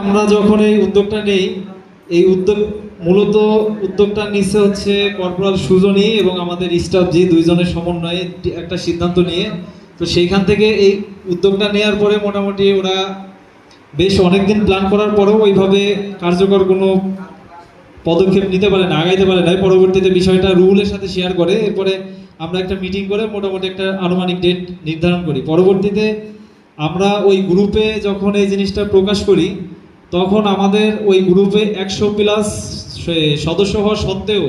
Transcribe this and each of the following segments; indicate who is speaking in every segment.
Speaker 1: আমরা যখন এই উদ্যোগটা নেই, এই মূলত উদ্যোগটা নিচ্ছে হচ্ছে কর্পোরাল সুজনী এবং আমাদের স্টাফ যে দুইজনের সমন্বয়ে একটা সিদ্ধান্ত নিয়ে। তো সেইখান থেকে এই উদ্যোগটা নেওয়ার পরে মোটামুটি ওরা বেশ অনেকদিন প্ল্যান করার পরেও ওইভাবে কার্যকর কোনো পদক্ষেপ নিতে পারে না, আগাইতে পারে না। পরবর্তীতে বিষয়টা রুলের সাথে শেয়ার করে এরপরে আমরা একটা মিটিং করে মোটামুটি একটা আনুমানিক ডেট নির্ধারণ করি। পরবর্তীতে আমরা ওই গ্রুপে যখন এই জিনিসটা প্রকাশ করি তখন আমাদের ওই গ্রুপে 100+ সদস্য হওয়া সত্ত্বেও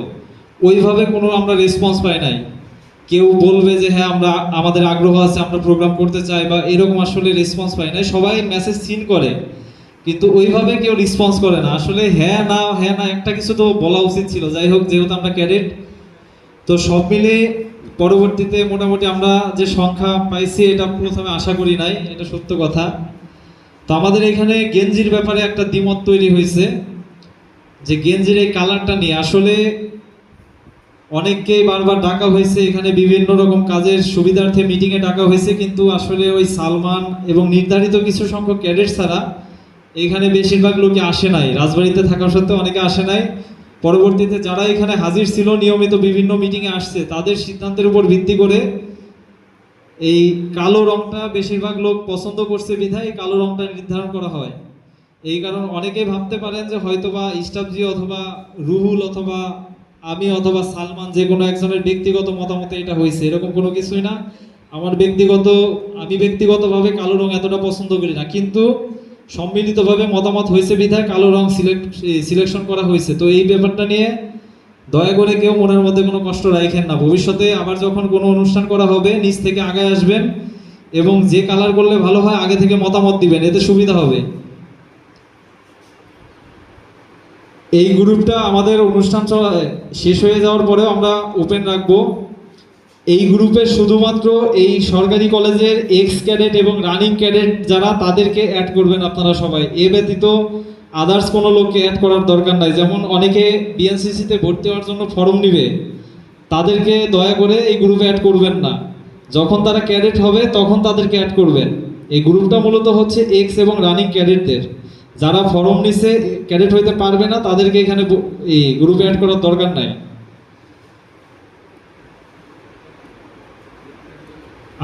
Speaker 1: ওইভাবে কোনো আমরা রেসপন্স পাই নাই। কেউ বলবে যে হ্যাঁ আমরা আমাদের আগ্রহ আছে, আমরা প্রোগ্রাম করতে চাই, বা এরকম আসলে রেসপন্স পাই নাই। সবাই মেসেজ সিন করে কিন্তু ওইভাবে কেউ রেসপন্স করে না। আসলে হ্যাঁ না একটা কিছু তো বলা উচিত ছিল। যাই হোক, যেহেতু আমরা ক্যাডেট, তো সব মিলে পরবর্তীতে মোটামুটি আমরা যে সংখ্যা পাইছি এটা প্রথমে আশা করি নাই, এটা সত্য কথা। তো আমাদের এখানে গেঞ্জির ব্যাপারে একটা দ্বিমত তৈরি হয়েছে যে গেঞ্জির এই কালারটা নিয়ে আসলে অনেককেই বারবার ডাকা হয়েছে, এখানে বিভিন্ন রকম কাজের সুবিধার্থে মিটিংয়ে ডাকা হয়েছে, কিন্তু আসলে ওই সালমান এবং নির্ধারিত কিছু সংখ্যক ক্যাডেট ছাড়া এখানে বেশিরভাগ লোকে আসে নাই। রাজবাড়িতে থাকা সত্ত্বেও অনেকে আসে নাই। পরবর্তীতে যারা এখানে হাজির ছিল, নিয়মিত বিভিন্ন মিটিংয়ে আসছে, তাদের সিদ্ধান্তের উপর ভিত্তি করে এই কালো রংটা বেশিরভাগ লোক পছন্দ করছে বিধায় কালো রংটা নির্ধারণ করা হয়। এই কারণ অনেকেই ভাবতে পারেন যে হয়তোবা স্টাফজি অথবা রুহুল অথবা আমি অথবা সালমান যে কোনো একজনের ব্যক্তিগত মতামতে এটা হয়েছে, এরকম কোনো কিছুই না। আমি ব্যক্তিগতভাবে কালো রং এতটা পছন্দ করি না, কিন্তু সম্মিলিতভাবে মতামত হয়েছে বিধায় কালো রং সিলেকশন করা হয়েছে। তো এই ব্যাপারটা নিয়ে দয়া করে কেউ মনের মধ্যে কোনো কষ্ট রাখেন না। ভবিষ্যতে আবার যখন কোনো অনুষ্ঠান করা হবে নিজ থেকে আগে আসবেন এবং যে কালার করলে ভালো হয় আগে থেকে মতামত দিবেন, এতে সুবিধা হবে। এই গ্রুপটা আমাদের অনুষ্ঠান শেষ হয়ে যাওয়ার পরেও আমরা ওপেন রাখবো। এই গ্রুপে শুধুমাত্র এই সরকারি কলেজের এক্স ক্যাডেট এবং রানিং ক্যাডেট যারা, তাদেরকে অ্যাড করবেন আপনারা সবাই। এ ব্যতীত আদার্স কোনো লোককে অ্যাড করার দরকার নাই। যেমন অনেকে বিএনসিসিতে ভর্তি হওয়ার জন্য ফর্ম নিবে, তাদেরকে দয়া করে এই গ্রুপে অ্যাড করবেন না। যখন তারা ক্যাডেট হবে তখন তাদেরকে অ্যাড করবেন। এই গ্রুপটা মূলত হচ্ছে এক্স এবং রানিং ক্যাডেটদের। যারা ফর্ম নিছে ক্যাডেট হইতে পারবে না তাদেরকে এখানে এই গ্রুপে অ্যাড করার দরকার নাই।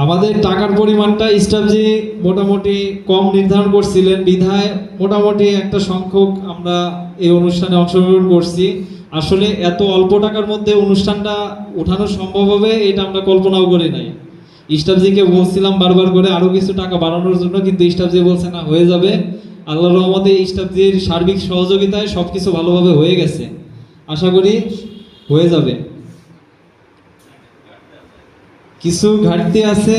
Speaker 1: আমাদের টাকার পরিমাণটা স্টাফজি মোটামুটি কম নির্ধারণ করছিলেন বিধায় মোটামুটি একটা সংখ্যক আমরা এই অনুষ্ঠানে অংশগ্রহণ করছি। আসলে এত অল্প টাকার মধ্যে অনুষ্ঠানটা উঠানো সম্ভব হবে এটা আমরা কল্পনাও করি নাই। স্টাফজিকে বলছিলাম বারবার করে আরও কিছু টাকা বাড়ানোর জন্য, কিন্তু স্টাফজি বলছে না, হয়ে যাবে। আল্লাহর রহমতে স্টাফজির সার্বিক সহযোগিতায় সব কিছু ভালোভাবে হয়ে গেছে, আশা করি হয়ে যাবে। কিছু ঘাটতি আছে,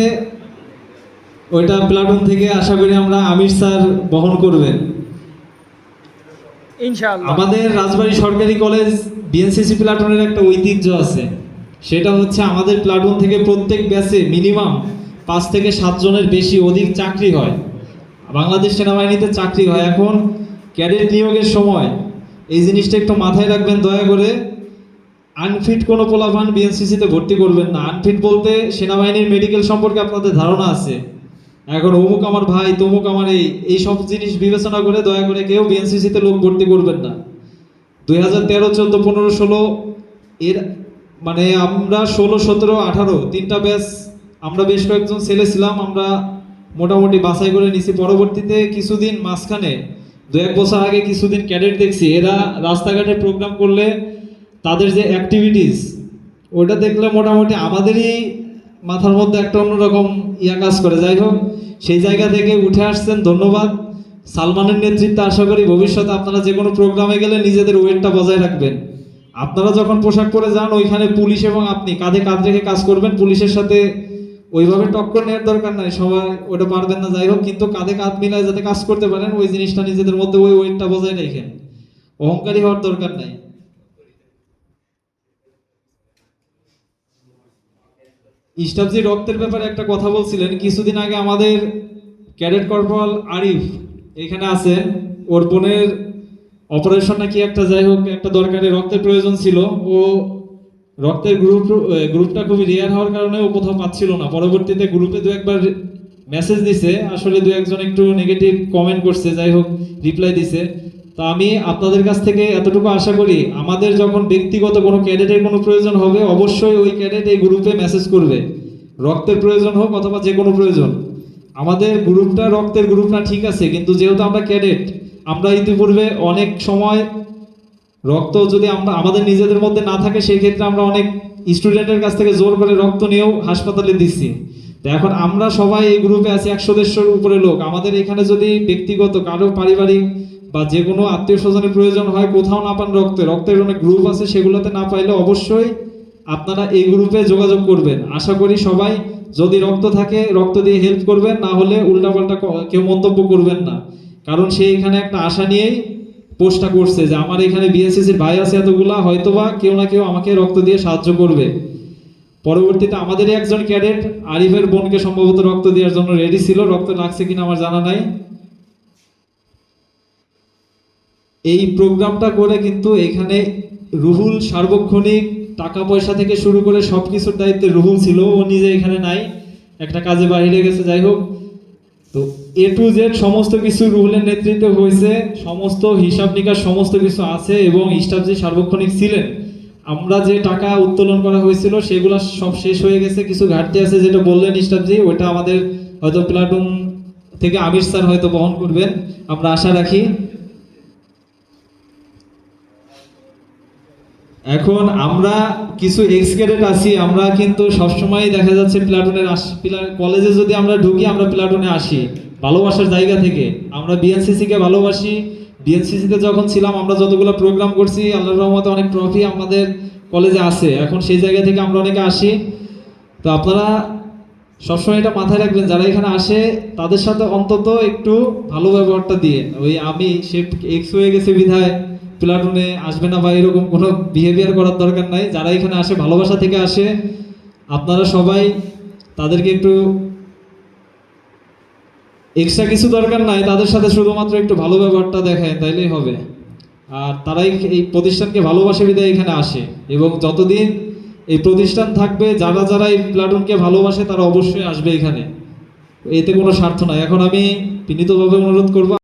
Speaker 1: ওইটা প্লাটুন থেকে আশা করি আমরা আমির স্যার বহন করবেন ইনশাআল্লাহ। আমাদের রাজবাড়ী সরকারি কলেজ বিএনসিসি প্লাটুনের একটা ঐতিহ্য আছে, সেটা হচ্ছে আমাদের প্লাটুন থেকে প্রত্যেক ব্যাচে মিনিমাম 5 থেকে 7 জনের বেশি অধিক চাকরি হয়, বাংলাদেশ সেনাবাহিনীতে চাকরি হয়। এখন ক্যাডেট নিয়োগের সময় এই জিনিসটা একটু মাথায় রাখবেন দয়া করে। আনফিট কোনো পোলাপান বিএনসিসিতে ভর্তি করবেন না। আনফিট বলতে সেনাবাহিনীর মেডিকেল সম্পর্কে আপনাদের ধারণা আছে, এখন অমুক আমার ভাই তমুক আমার এই সব জিনিস বিবেচনা করে দয়া করে কেউ বিএনসিসিতে লোক ভর্তি করবেন না। 2013, 14, 15, 16 এর মানে আমরা 16, 17, 18 তিনটা ব্যাচ আমরা বেশ কয়েকজন ছেলে ছিলাম, আমরা মোটামুটি বাছাই করে নিছি। পরবর্তীতে কিছুদিন মাঝখানে 2-1 বছর আগে কিছুদিন ক্যাডেট দেখছি, এরা রাস্তাঘাটে প্রোগ্রাম করলে তাদের যে অ্যাক্টিভিটিস ওটা দেখলে মোটামুটি আমাদেরই মাথার মধ্যে একটা অন্যরকম কাজ করে। যাই হোক, সেই জায়গা থেকে উঠে আসছেন, ধন্যবাদ। সালমানের নেতৃত্বে আশা করি ভবিষ্যতে আপনারা যে কোনো প্রোগ্রামে গেলে নিজেদের ওয়েটটা বজায় রাখবেন। আপনারা যখন পোশাক পরে যান ওইখানে পুলিশ এবং আপনি কাঁধে কাঁধ রেখে কাজ করবেন। পুলিশের সাথে ওইভাবে টক্কর নেওয়ার দরকার নাই, সবাই ওটা পারবেন না। যাই হোক, কিন্তু কাঁধে কাঁধ মিলায় যাতে কাজ করতে পারেন ওই জিনিসটা নিজেদের মধ্যে ওই ওয়েটটা বজায় রেখেন। অহংকারী হওয়ার দরকার নাই। স্টাফজি রক্তের ব্যাপারে একটা কথা বলছিলেন। কিছুদিন আগে আমাদের ক্যাডেট কর্পোরাল আরিফ এখানে আছে, ওর বোনের অপারেশন নাকি একটা, যাই হোক একটা দরকারি রক্তের প্রয়োজন ছিল। ও রক্তের গ্রুপটা খুবই রেয়ার হওয়ার কারণে ও কোথাও পাচ্ছিল না। পরবর্তীতে গ্রুপে 2-1 বার মেসেজ দিছে, আসলে দু একজন একটু নেগেটিভ কমেন্ট করছে, যাই হোক রিপ্লাই দিছে। তো আমি আপনাদের কাছ থেকে এতটুকু আশা করি, আমাদের যখন ব্যক্তিগত কোনো ক্যাডেটের কোনো প্রয়োজন হবে অবশ্যই ওই ক্যাডেট এই গ্রুপে মেসেজ করবে, রক্তের প্রয়োজন হোক অথবা যে কোনো প্রয়োজন। আমাদের গ্রুপটা রক্তের গ্রুপ না, ঠিক আছে, কিন্তু যেহেতু আমরা ক্যাডেট, আমরা ইতিপূর্বে অনেক সময় রক্ত যদি আমরা আমাদের নিজেদের মধ্যে না থাকে, সেই ক্ষেত্রে আমরা অনেক স্টুডেন্টের কাছ থেকে জোর করে রক্ত নিয়েও হাসপাতালে দিচ্ছি। তো এখন আমরা সবাই এই গ্রুপে আছি 100-150-র উপরে লোক। আমাদের এখানে যদি ব্যক্তিগত কারো পারিবারিক বা যে কোনো আত্মীয় স্বজনের প্রয়োজন হয়, কোথাও না পান রক্তের অনেক গ্রুপ আছে, সেগুলোতে না পাইলে অবশ্যই আপনারা এই গ্রুপে যোগাযোগ করবেন। আশা করি সবাই যদি রক্ত থাকে রক্ত দিয়ে হেল্প করবেন, না হলে উল্টাপাল্টা কেউ মন্তব্য করবেন না, কারণ সে এখানে একটা আশা নিয়েই পোস্টটা করছে যে আমার এখানে বিএনসিসির ভাই আছে এতগুলা, হয়তোবা কেউ না কেউ আমাকে রক্ত দিয়ে সাহায্য করবে। পরবর্তীতে আমাদেরই একজন ক্যাডেট আরিফের বোনকে সম্ভবত রক্ত দেওয়ার জন্য রেডি ছিল, রক্ত লাগছে কিনা আমার জানা নাই। এই প্রোগ্রামটা করে কিন্তু এখানে রুহুল সার্বক্ষণিক টাকা পয়সা থেকে শুরু করে সবকিছুর দায়িত্বে রুহুল ছিল, ও নিজে এখানে নাই, একটা কাজে বাইরে গেছে। যাই হোক, তো এ টু জেড সমস্ত কিছু রুহুলের নেতৃত্বে হয়েছে, সমস্ত হিসাব নিকাশ সমস্ত কিছু আছে, এবং স্টাফ যে সার্বক্ষণিক ছিলেন। আমরা যে টাকা উত্তোলন করা হয়েছিল সেগুলো সব শেষ হয়ে গেছে, কিছু ঘাটতি আছে যেটা বললেন স্টাফজি, ওইটা আমাদের হয়তো প্লাটুন থেকে আমির স্যার হয়তো বহন করবেন, আমরা আশা রাখি। এখন আমরা কিছু এক্স ক্যাডেট আছি, আমরা কিন্তু সবসময় দেখা যাচ্ছে প্লাটুনের কলেজে যদি আমরা ঢুকি, আমরা প্লাটুনে আসি ভালোবাসার জায়গা থেকে, আমরা বিএনসিসি কে ভালোবাসি। বিএনসিসি তে যখন ছিলাম আমরা যতগুলো প্রোগ্রাম করছি, আল্লাহর রহমতে অনেক ট্রফি আমাদের কলেজে আছে, এখন সেই জায়গা থেকে আমরা অনেকে আসি। তো আপনারা সবসময় এটা মাথায় রাখবেন, যারা এখানে আসে তাদের সাথে অন্তত একটু ভালো ব্যবহারটা দিয়ে, ওই আমি সে এক্স হয়ে গেছে বিধায় প্লাটুনে আসবে না বা এরকম কোনো বিহেভিয়ার করার দরকার নাই। যারা এখানে আসে ভালোবাসা থেকে আসে, আপনারা সবাই তাদেরকে একটু এক্সট্রা কিছু দরকার নাই, তাদের সাথে শুধুমাত্র একটু ভালো ব্যবহারটা দেখায়, তাইলেই হবে। আর তারাই এই প্রতিষ্ঠানকে ভালোবাসে বিধায় এখানে আসে, এবং যতদিন এই প্রতিষ্ঠান থাকবে, যারা যারা এই প্লাটুনকে ভালোবাসে তারা অবশ্যই আসবে এখানে, এতে কোনো স্বার্থ নাই। এখন আমি বিনীতভাবে অনুরোধ করবো